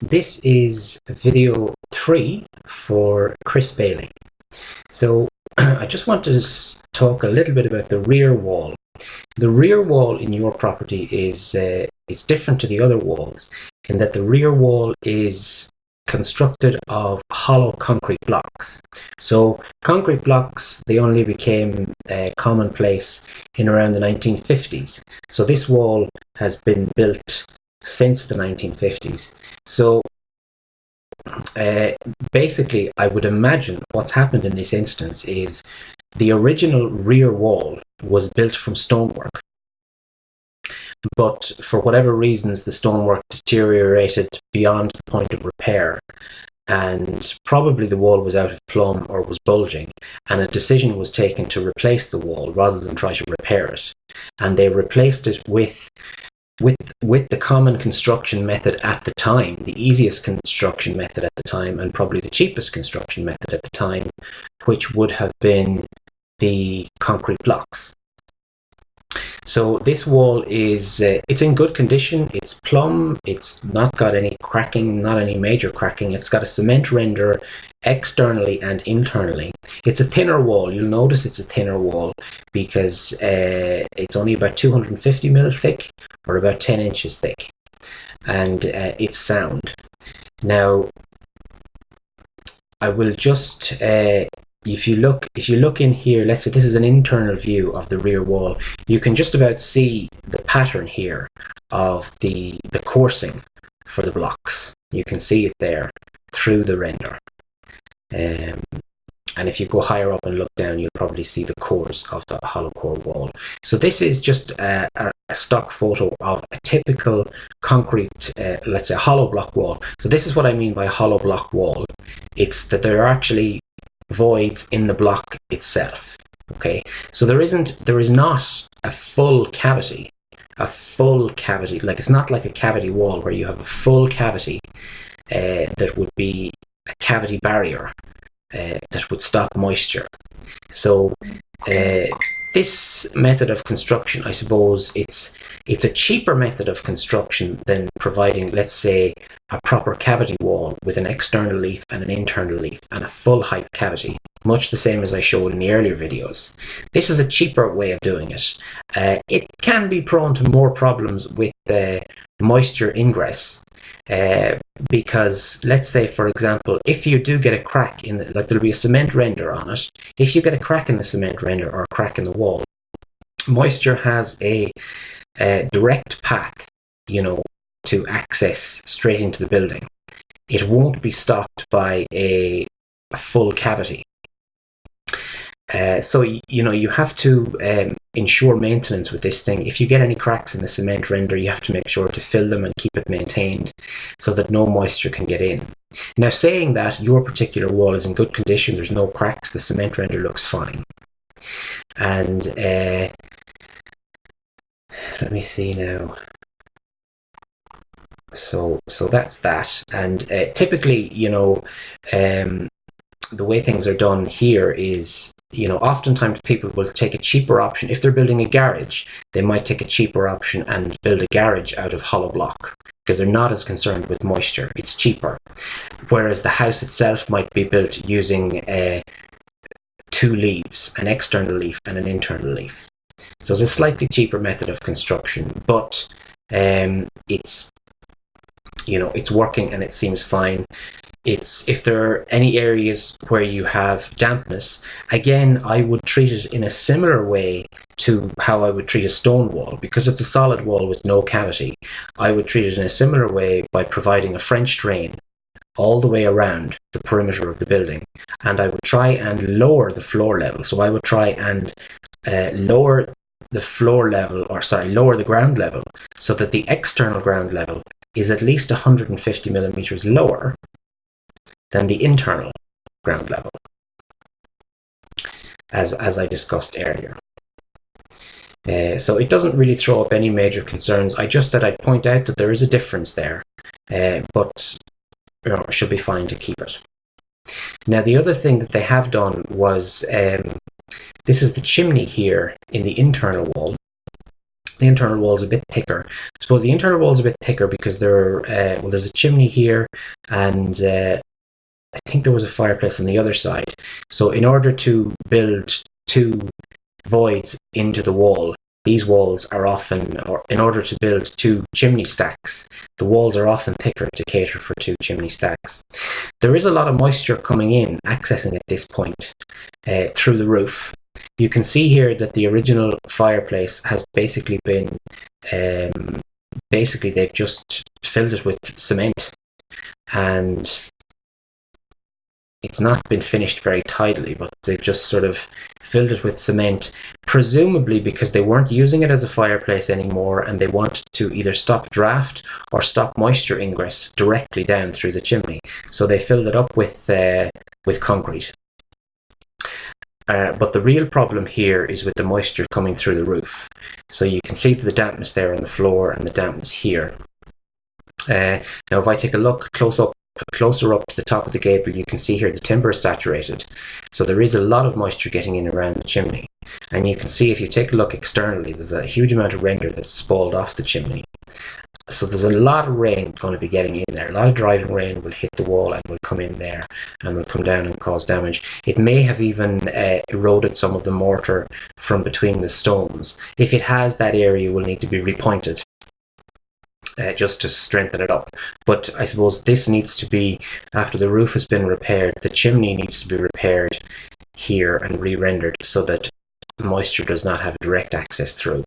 This is video 3 for Chris Bailey. So I just want to talk a little bit about the rear wall. The rear wall in your property is different to the other walls in that the rear wall is constructed of hollow concrete blocks. So concrete blocks, they only became commonplace in around the 1950s. So this wall has been built since the 1950s. So basically, I would imagine what's happened in this instance is the original rear wall was built from stonework, but for whatever reasons the stonework deteriorated beyond the point of repair, and probably the wall was out of plumb or was bulging, and a decision was taken to replace the wall rather than try to repair it. And they replaced it with the common construction method at the time, the easiest construction method at the time, and probably the cheapest construction method at the time, which would have been the concrete blocks. So this wall is it's in good condition. It's plumb. It's not got any cracking, not any major cracking. It's got a cement render externally and internally. It's a thinner wall. You'll notice it's a thinner wall because it's only about 250 mil thick, or about 10 inches thick, and it's sound. Now, I will just if you look in here, let's say this is an internal view of the rear wall, you can just about see the pattern here of the coursing for the blocks. You can see it there through the render. And if you go higher up and look down, you'll probably see the cores of the hollow core wall. So this is just a stock photo of a typical concrete, let's say, hollow block wall. So this is what I mean by hollow block wall. It's that there are actually voids in the block itself. Okay, so there is not a full cavity. Like, it's not like a cavity wall where you have a full cavity that would be a cavity barrier that would stop moisture. So this method of construction, I suppose, it's a cheaper method of construction than providing, let's say, a proper cavity wall with an external leaf and an internal leaf and a full height cavity, much the same as I showed in the earlier videos. This is a cheaper way of doing it. It can be prone to more problems with moisture ingress. Because let's say, for example, if you do get a crack in like there'll be a cement render on it, if you get a crack in the cement render or a crack in the wall, moisture has a direct path, to access straight into the building. It won't be stopped by a full cavity. So you have to ensure maintenance with this thing. If you get any cracks in the cement render, you have to make sure to fill them and keep it maintained so that no moisture can get in. Now, saying that, your particular wall is in good condition, there's no cracks, the cement render looks fine. And let me see now. So that's that. And typically, the way things are done here is, oftentimes people will take a cheaper option. If they're building a garage, they might take a cheaper option and build a garage out of hollow block because they're not as concerned with moisture. It's cheaper. Whereas the house itself might be built using two leaves, an external leaf and an internal leaf. So it's a slightly cheaper method of construction, but it's working and it seems fine. If there are any areas where you have dampness, again, I would treat it in a similar way to how I would treat a stone wall. Because it's a solid wall with no cavity, I would treat it in a similar way by providing a French drain all the way around the perimeter of the building. And I would try and lower the floor level. So I would try and lower the ground level so that the external ground level is at least 150 millimeters lower than the internal ground level, as I discussed earlier. So it doesn't really throw up any major concerns. I just said I'd point out that there is a difference there, but it should be fine to keep it. Now, the other thing that they have done was, this is the chimney here in the internal wall. The internal wall is a bit thicker. I suppose the internal wall is a bit thicker because there's a chimney here, and I think there was a fireplace on the other side. So in order to build two voids into the wall, these walls are often, or in order to build two chimney stacks, the walls are often thicker to cater for two chimney stacks. There is a lot of moisture coming in, accessing at this point through the roof. You can see here that the original fireplace has basically been, they've just filled it with cement, and it's not been finished very tidily, but they've just sort of filled it with cement, presumably because they weren't using it as a fireplace anymore and they wanted to either stop draft or stop moisture ingress directly down through the chimney. So they filled it up with concrete. But the real problem here is with the moisture coming through the roof. So you can see the dampness there on the floor and the dampness here. Now if I take a look closer up to the top of the gable, you can see here the timber is saturated. So there is a lot of moisture getting in around the chimney. And you can see if you take a look externally, there's a huge amount of render that's spalled off the chimney. So there's a lot of rain going to be getting in there. A lot of driving rain will hit the wall and will come in there and will come down and cause damage. It may have even eroded some of the mortar from between the stones. If it has, that area will need to be repointed just to strengthen it up. But I suppose this needs to be, after the roof has been repaired, the chimney needs to be repaired here and re-rendered so that moisture does not have direct access through.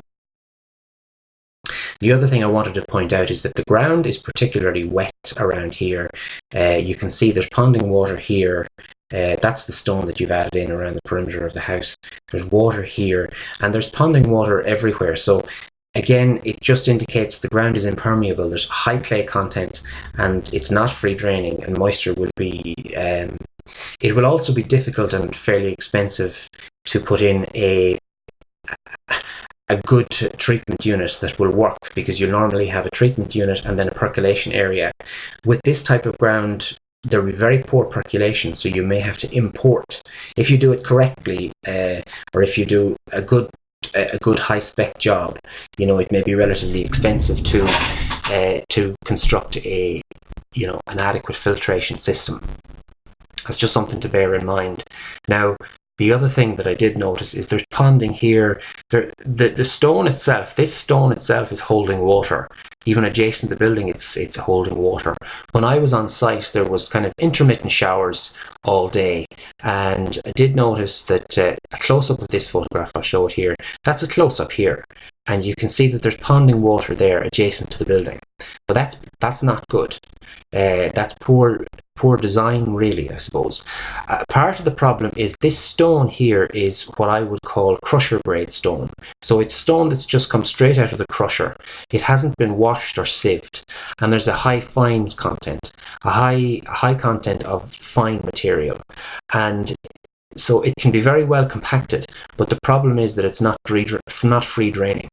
The other thing I wanted to point out is that the ground is particularly wet around here. You can see there's ponding water here. That's the stone that you've added in around the perimeter of the house. There's water here, and there's ponding water everywhere. So again, it just indicates the ground is impermeable. There's high clay content, and it's not free draining, and moisture will be... it will also be difficult and fairly expensive to put in a good treatment unit that will work, because you normally have a treatment unit and then a percolation area. With this type of ground, there will be very poor percolation, so you may have to import. If you do it correctly, or if you do a good high-spec job, you know, it may be relatively expensive to construct an adequate filtration system. That's just something to bear in mind. Now, the other thing that I did notice is there's ponding here. The stone itself, this stone itself is holding water. Even adjacent to the building, it's holding water. When I was on site, there was kind of intermittent showers all day. And I did notice that a close-up of this photograph, I'll show it here, that's a close-up here. And you can see that there's ponding water there adjacent to the building. But that's not good. That's poor design, really, I suppose. Part of the problem is this stone here is what I would call crusher grade stone. So it's stone that's just come straight out of the crusher. It hasn't been washed or sieved, and there's a high fines content, a high content of fine material, and so it can be very well compacted. But the problem is that it's not free draining.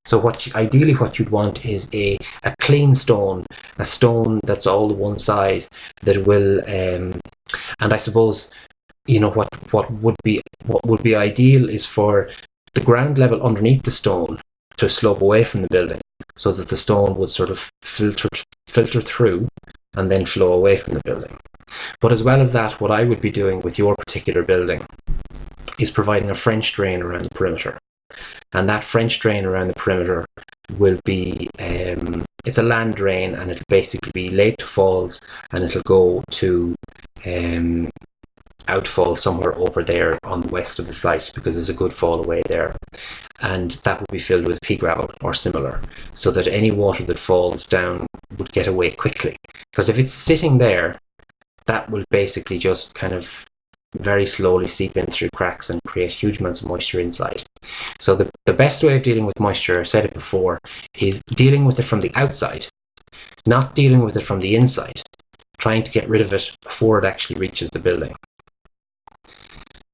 So ideally what you'd want is a clean stone, a stone that's all one size, that will and I suppose, you know, what would be ideal is for the ground level underneath the stone to slope away from the building, so that the stone would sort of filter through and then flow away from the building. But as well as that, what I would be doing with your particular building is providing a French drain around the perimeter. And that French drain around the perimeter will be, it's a land drain, and it'll basically be laid to falls, and it'll go to outfall somewhere over there on the west of the site, because there's a good fall away there. And that will be filled with pea gravel or similar, so that any water that falls down would get away quickly. Because if it's sitting there, that will basically just kind of very slowly seep in through cracks and create huge amounts of moisture inside. So the best way of dealing with moisture, I've said it before, is dealing with it from the outside, not dealing with it from the inside, trying to get rid of it before it actually reaches the building.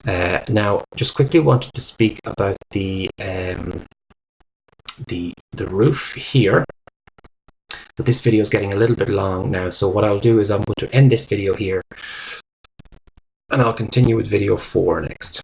Now, just quickly wanted to speak about the roof here. But this video is getting a little bit long now, so what I'll do is I'm going to end this video here, and I'll continue with video 4 next.